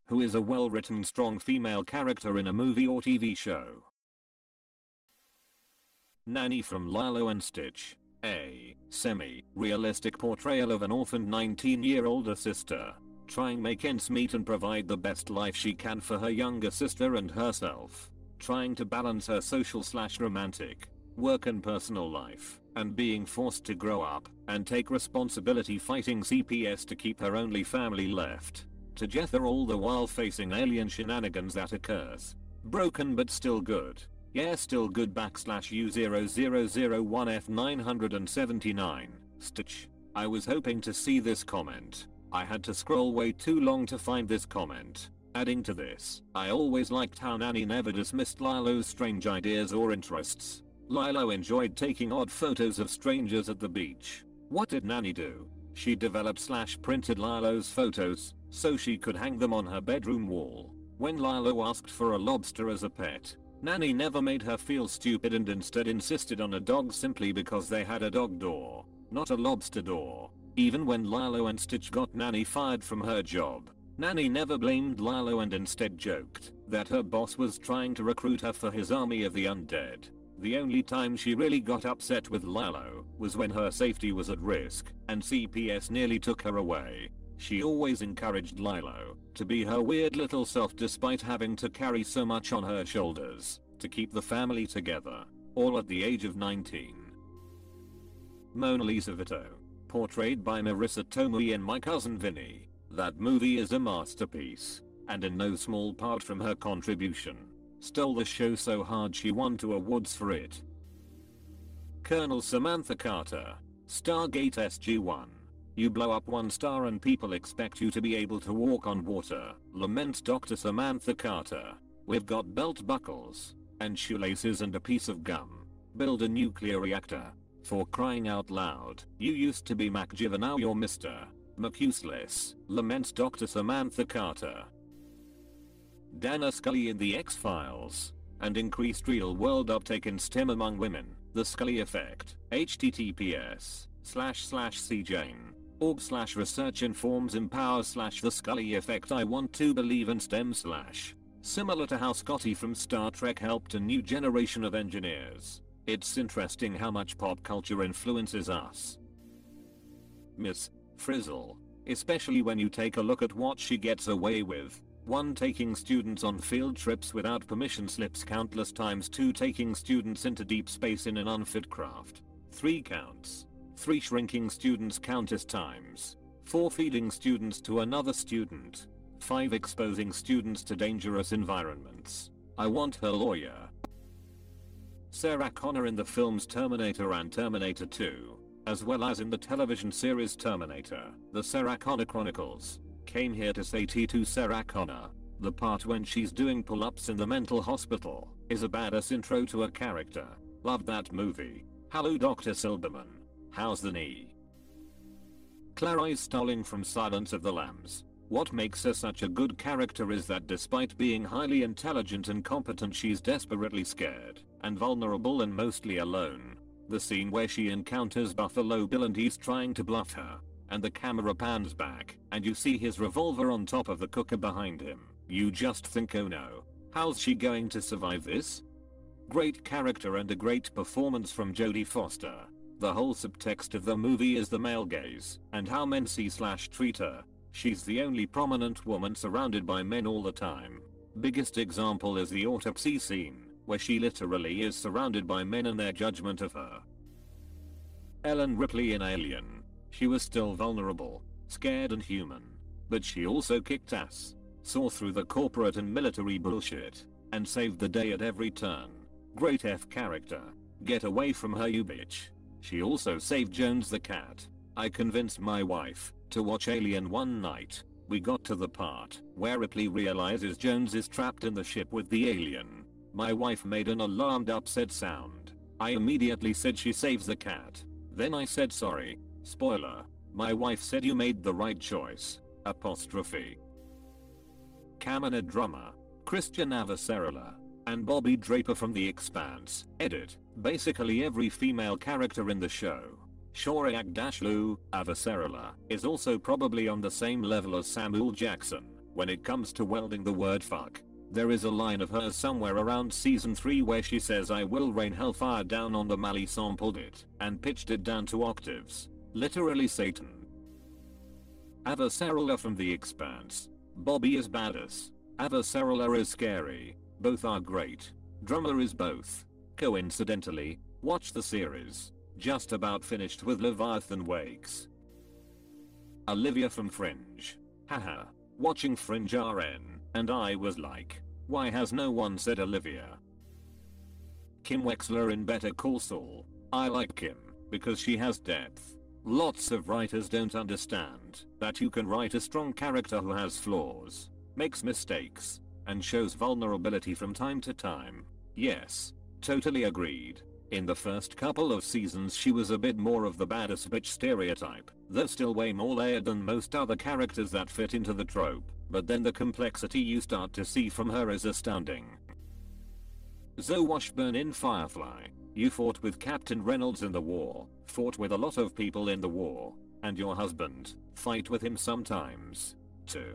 Who is a well-written strong female character in a movie or TV show? Nanny from Lilo and Stitch. A semi-realistic portrayal of an orphaned 19-year-old sister trying make ends meet and provide the best life she can for her younger sister and herself, trying to balance her social/romantic, work and personal life, and being forced to grow up and take responsibility fighting CPS to keep her only family left together, all the while facing alien shenanigans that occurs. Broken but still good. Yeah, still good /U0001F979. Stitch. I was hoping to see this comment. I had to scroll way too long to find this comment. Adding to this, I always liked how Nanny never dismissed Lilo's strange ideas or interests. Lilo enjoyed taking odd photos of strangers at the beach. What did Nanny do? She developed/printed Lilo's photos so she could hang them on her bedroom wall. When Lilo asked for a lobster as a pet, Nanny never made her feel stupid and instead insisted on a dog simply because they had a dog door, not a lobster door. Even when Lilo and Stitch got Nanny fired from her job, Nanny never blamed Lilo and instead joked that her boss was trying to recruit her for his army of the undead. The only time she really got upset with Lilo was when her safety was at risk and CPS nearly took her away. She always encouraged Lilo to be her weird little self despite having to carry so much on her shoulders to keep the family together, all at the age of 19. Mona Lisa Vito. Portrayed by Marissa Tomei in My Cousin Vinny. That movie is a masterpiece, and in no small part from her contribution. Stole the show so hard she won 2 awards for it. Colonel Samantha Carter. Stargate SG-1. You blow up 1 star and people expect you to be able to walk on water. Laments Dr. Samantha Carter. We've got belt buckles and shoelaces and a piece of gum. Build a nuclear reactor. For crying out loud, you used to be MacGyver, now you're Mr. McUseless. Laments Dr. Samantha Carter. Dana Scully in The X-Files. And increased real-world uptake in STEM among women. The Scully Effect. https://cjane.org/research informs empower/the Scully Effect. I want to believe in STEM/. Similar to how Scotty from Star Trek helped a new generation of engineers. It's interesting how much pop culture influences us. Miss Frizzle. Especially when you take a look at what she gets away with. 1. Taking students on field trips without permission slips countless times. 2. Taking students into deep space in an unfit craft. 3 counts. 3. Shrinking students countless times. 4. Feeding students to another student. 5. Exposing students to dangerous environments. I want her lawyer. Sarah Connor in the films Terminator and Terminator 2, as well as in the television series Terminator, The Sarah Connor Chronicles. Came here to say T to Sarah Connor. The part when she's doing pull-ups in the mental hospital is a badass intro to a character. Loved that movie. Hello Dr. Silberman. How's the knee? Clarice Starling from Silence of the Lambs. What makes her such a good character is that despite being highly intelligent and competent, she's desperately scared and vulnerable and mostly alone. The scene where she encounters Buffalo Bill and he's trying to bluff her, and the camera pans back and you see his revolver on top of the cooker behind him. You just think, oh no, how's she going to survive this? Great character and a great performance from Jodie Foster. The whole subtext of the movie is the male gaze and how men see/treat her. She's the only prominent woman surrounded by men all the time. Biggest example is the autopsy scene, where she literally is surrounded by men and their judgment of her. Ellen Ripley in Alien. She was still vulnerable, scared and human, but she also kicked ass, saw through the corporate and military bullshit, and saved the day at every turn. Great F character. Get away from her, you bitch. She also saved Jones the cat. I convinced my wife to watch Alien one night. We got to the part where Ripley realizes Jones is trapped in the ship with the alien. My wife made an alarmed upset sound. I immediately said she saves the cat. Then I said sorry. Spoiler. My wife said you made the right choice. Apostrophe. Kamina Drummer, Christian Avicerola, and Bobby Draper from The Expanse. Edit. Basically every female character in the show. Shoria-Lu Avicerola is also probably on the same level as Samuel Jackson, When it comes to welding the word fuck, there is a line of hers somewhere around season 3 where she says I will rain hellfire down on the Mally, sampled it and pitched it down 2 octaves. Literally Satan. Avasarala from The Expanse. Bobby is badass. Avasarala is scary. Both are great. Drummer is both. Coincidentally, watch the series. Just about finished with Leviathan Wakes. Olivia from Fringe. Haha. Watching Fringe RN, and I was like, why has no one said Olivia? Kim Wexler in Better Call Saul. I like Kim because she has depth. Lots of writers don't understand that you can write a strong character who has flaws, makes mistakes, and shows vulnerability from time to time. Yes, totally agreed. In the first couple of seasons she was a bit more of the badass bitch stereotype, though still way more layered than most other characters that fit into the trope, but then the complexity you start to see from her is astounding. Zoe Washburn in Firefly. You fought with Captain Reynolds in the war, fought with a lot of people in the war, and your husband, fight with him sometimes, too.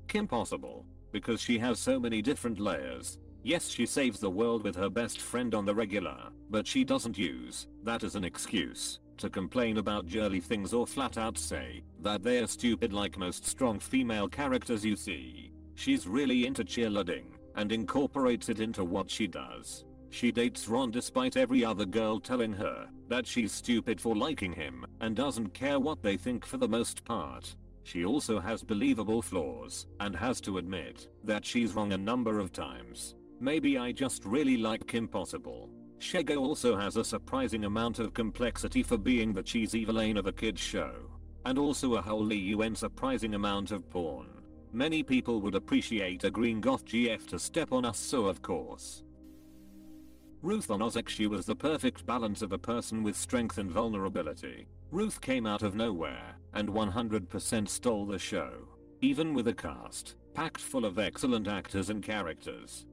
Kim Possible, because she has so many different layers. Yes, she saves the world with her best friend on the regular, but she doesn't use that as an excuse to complain about girly things or flat out say that they're stupid like most strong female characters you see. She's really into cheerleading and incorporates it into what she does. She dates Ron despite every other girl telling her that she's stupid for liking him and doesn't care what they think for the most part. She also has believable flaws and has to admit that she's wrong a number of times. Maybe I just really like Kim Possible. Shego also has a surprising amount of complexity for being the cheesy villain of a kid's show. And also a wholly surprising amount of porn. Many people would appreciate a green goth GF to step on us, so of course. Ruth on Ozek. She was the perfect balance of a person with strength and vulnerability. Ruth came out of nowhere and 100% stole the show. Even with a cast packed full of excellent actors and characters.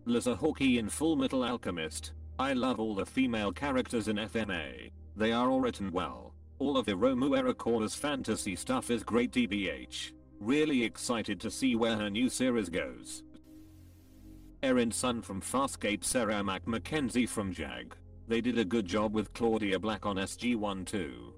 Liza Hawkey in Full Metal Alchemist. I love all the female characters in FMA. They are all written well. All of the Romu Arakora's fantasy stuff is great tbh. Really excited to see where her new series goes. Erin Sun from Farscape. Sarah McKenzie from JAG. They did a good job with Claudia Black on SG-1 too.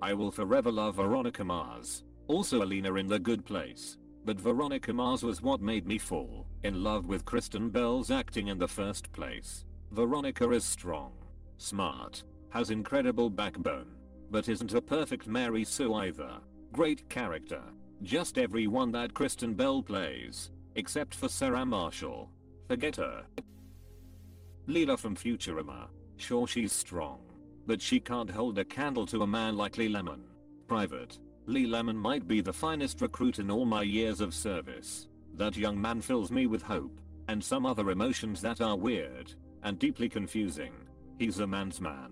I will forever love Veronica Mars. Also Alina in The Good Place. But Veronica Mars was what made me fall in love with Kristen Bell's acting in the first place. Veronica is strong, smart, has incredible backbone, but isn't a perfect Mary Sue either. Great character. Just everyone that Kristen Bell plays, except for Sarah Marshall. Forget her. Leela from Futurama. Sure, she's strong, but she can't hold a candle to a man like Lee Lemon. Private. Lee Lemon might be the finest recruit in all my years of service. That young man fills me with hope and some other emotions that are weird and deeply confusing. He's a man's man.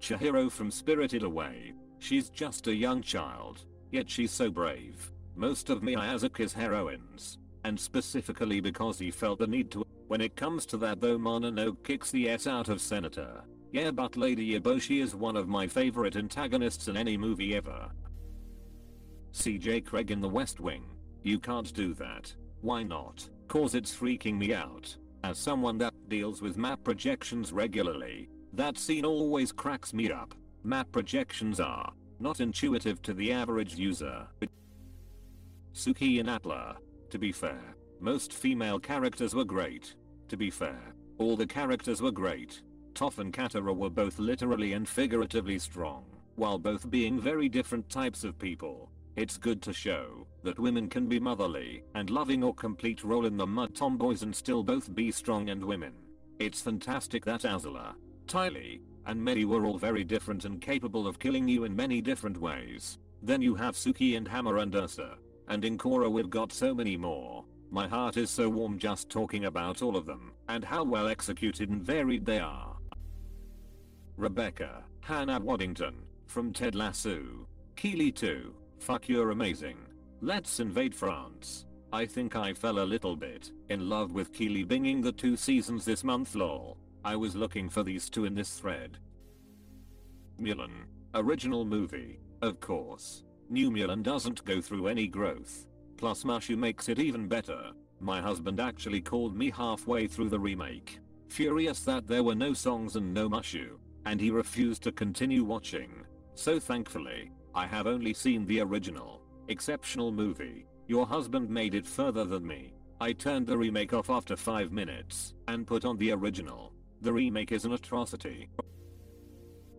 Chihiro from Spirited Away. She's just a young child, yet she's so brave. Most of Miyazaki's heroines, and specifically because he felt the need to. When it comes to that though, Mononoke kicks the S out of Senator. Yeah, but Lady Eboshi is one of my favorite antagonists in any movie ever. CJ Craig in The West Wing. You can't do that. Why not? Cause it's freaking me out. As someone that deals with map projections regularly, that scene always cracks me up. Map projections are not intuitive to the average user. Suki in Atla. To be fair, most female characters were great. To be fair, all the characters were great. Toph and Katara were both literally and figuratively strong, while both being very different types of people. It's good to show that women can be motherly and loving or complete role in the mud tomboys and still both be strong and women. It's fantastic that Azula, Tylee, and Mei were all very different and capable of killing you in many different ways. Then you have Suki and Hammer and Ursa, and in Korra we've got so many more. My heart is so warm just talking about all of them and how well executed and varied they are. Rebecca Hannah Waddington from Ted Lasso. Keely 2. Fuck, you're amazing. Let's invade France. I think I fell a little bit in love with Keely binging the 2 seasons this month, lol. I was looking for these 2 in this thread. Mulan. Original movie, of course. New Mulan doesn't go through any growth. Plus Mushu makes it even better. My husband actually called me halfway through the remake, furious that there were no songs and no Mushu, and he refused to continue watching. So thankfully, I have only seen the original. Exceptional movie. Your husband made it further than me. I turned the remake off after 5 minutes and put on the original. The remake is an atrocity.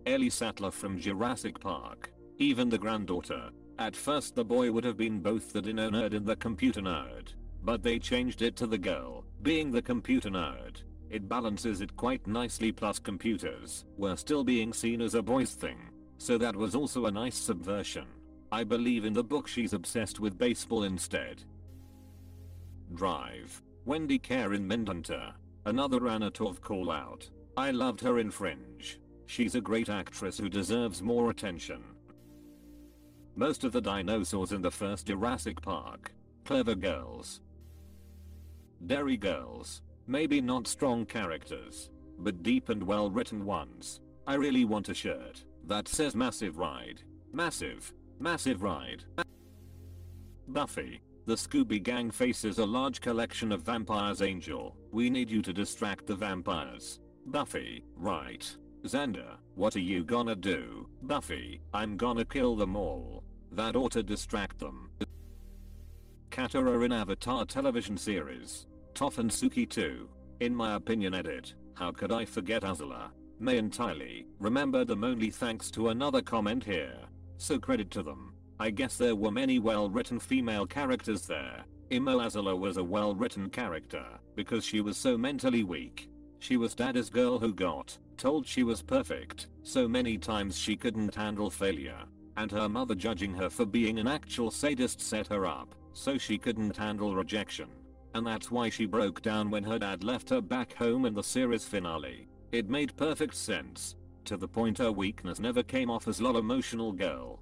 Ellie Sattler from Jurassic Park. Even the granddaughter. At first the boy would have been both the dino nerd and the computer nerd, but they changed it to the girl being the computer nerd. It balances it quite nicely, plus computers were still being seen as a boys thing, so that was also a nice subversion. I believe in the book she's obsessed with baseball instead. Drive. Wendy Kerr in Mindhunter. Another unattractive call out. I loved her in Fringe. She's a great actress who deserves more attention. Most of the dinosaurs in the first Jurassic Park. Clever girls. Derry girls. Maybe not strong characters, but deep and well written ones. I really want a shirt that says massive ride. Massive. Massive ride. Buffy. The Scooby Gang faces a large collection of vampires. Angel, we need you to distract the vampires. Buffy, right. Xander, what are you gonna do? Buffy, I'm gonna kill them all. That ought to distract them. Katara in Avatar television series. Toph and Suki too. In my opinion, edit. How could I forget Azula? May entirely. Remember them only thanks to another comment here. So credit to them. I guess there were many well-written female characters there. Imo Azula was a well-written character because she was so mentally weak. She was daddy's girl who got told she was perfect so many times she couldn't handle failure, and her mother judging her for being an actual sadist set her up so she couldn't handle rejection. And that's why she broke down when her dad left her back home in the series finale. It made perfect sense. To the point her weakness never came off as lol emotional girl.